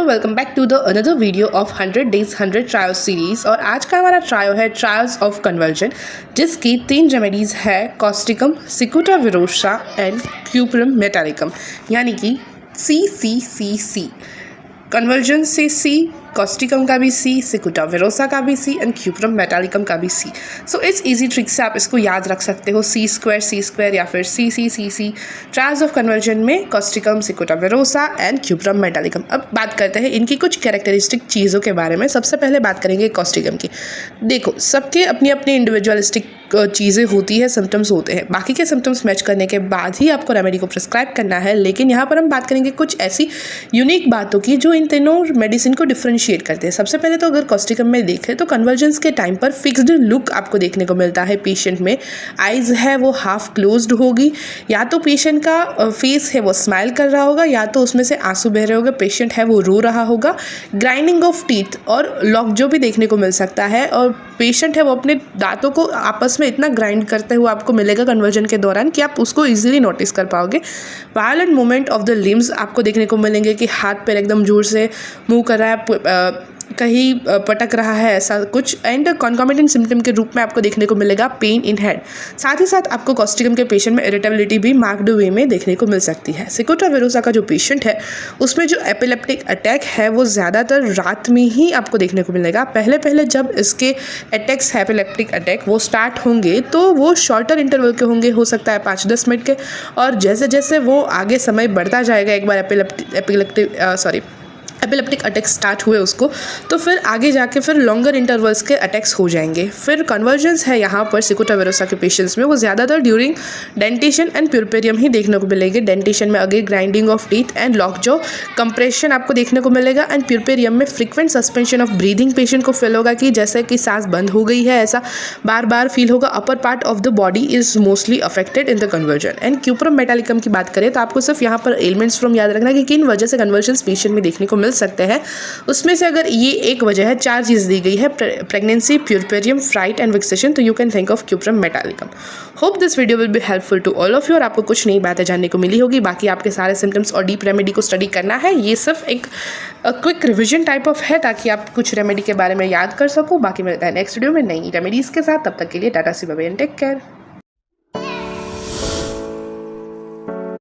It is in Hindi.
Hello welcome back to the another video of 100 days 100 trials series. और आज का हमारा ट्रायल है ट्रायल्स ऑफ कन्वर्जन, जिसकी 3 रेमेडीज़ है कॉस्टिकम, सिकुटा विरोसा एंड क्यूपरम मेटालिकम, यानी कि CCCC। कन्वर्जन से C, कॉस्टिकम का भी C, सिकुटा विरोसा का भी C एंड क्यूपरम मेटालिकम का भी C। सो इस इजी ट्रिक से आप इसको याद रख सकते हो, C² या फिर CCCC। ट्रायल्स ऑफ कन्वर्जन में कॉस्टिकम, सिकुटा विरोसा एंड क्यूपरम मेटालिकम। अब बात करते हैं इनकी कुछ कैरेक्टरिस्टिक चीज़ों के बारे में। सबसे पहले बात करेंगे कॉस्टिकम की। देखो, सबके अपनी अपनी इंडिविजुअलिस्टिक चीज़ें होती है, सिम्टम्स होते हैं। बाकी के सिम्टम्स मैच करने के बाद ही आपको रेमेडी को प्रिस्क्राइब करना है, लेकिन यहाँ पर हम बात करेंगे कुछ ऐसी यूनिक बातों की जो इन तीनों मेडिसिन को डिफ्रेंशिएट करते हैं। सबसे पहले तो अगर कॉस्टिकम में देखें तो कन्वर्जेंस के टाइम पर फिक्स्ड लुक आपको देखने को मिलता है पेशेंट में। आइज है वो हाफ क्लोज्ड होगी, या तो पेशेंट का फेस है वो स्माइल कर रहा होगा, या तो उसमें से आंसू बह रहे होंगे, पेशेंट है वो रो रहा होगा। ग्राइंडिंग ऑफ टीथ और लॉक जो भी देखने को मिल सकता है, और पेशेंट है वो अपने दांतों को आपस में इतना ग्राइंड करते हुए आपको मिलेगा कन्वर्जन के दौरान कि आप उसको इजीली नोटिस कर पाओगे। Violent movement of the limbs आपको देखने को मिलेंगे कि हाथ पैर एकदम जोर से मूव कर रहा है, कहीं पटक रहा है, ऐसा कुछ। एंड कॉन्कॉमिटेंट सिम्टम के रूप में आपको देखने को मिलेगा पेन इन हेड। साथ ही साथ आपको कॉस्टिकम के पेशेंट में इरिटेबिलिटी भी मार्क्ड वे में देखने को मिल सकती है। सिकुटा विरोसा का जो पेशेंट है उसमें जो एपिलेप्टिक अटैक है वो ज़्यादातर रात में ही आपको देखने को मिलेगा। पहले जब इसके अटैक्स है, एपिलेप्टिक अटैक, वो स्टार्ट होंगे तो वो शॉर्टर इंटरवल के होंगे, हो सकता है 5-10 मिनट के। और जैसे जैसे वो आगे समय बढ़ता जाएगा, एक बार एपिलेप्टिक अटैक स्टार्ट हुए उसको, तो फिर आगे जाके फिर लॉन्गर इंटरवल्स के अटैक्स हो जाएंगे। फिर कन्वर्जेंस है यहाँ पर सिकुटा विरोसा के पेशेंट्स में, वो ज़्यादातर ड्यूरिंग डेंटेशन एंड प्यूरपेरियम ही देखने को मिलेंगे। डेंटेशन में again grinding of teeth and lock jaw compression आपको देखने को मिलेगा। एंड प्यूरपेरियम में frequent suspension of breathing patient को फील होगा कि जैसे कि सांस बंद हो गई है, ऐसा बार बार फील होगा। Upper part of the body is mostly affected in the conversion. And cuprum metallicum की बात करें तो आपको सिर्फ यहाँ पर एलिमेंट्स फ्रॉम याद रखना कि किन वजह से कन्वर्जन पेशेंट में देखने को मिल सकते हैं। उसमें से अगर ये एक वजह है, 4 चीज़ दी गई है, pregnancy, puerperium, fright and vexation, तो you can think of cuprum metallicum. Hope this video will be helpful to all of you, और आपको कुछ नई बातें जानने को मिली होगी। बाकी आपके सारे सिम्टम्स और डीप रेमेडी को स्टडी करना है। ये सिर्फ एक क्विक रिविजन टाइप ऑफ है, ताकि आप कुछ रेमेडी के बारे में याद कर सको। बाकी मिलता है नेक्स्ट वीडियो में नई रेमेडीज़ के साथ। तब तक के लिए ta-ta see bye bye and take care.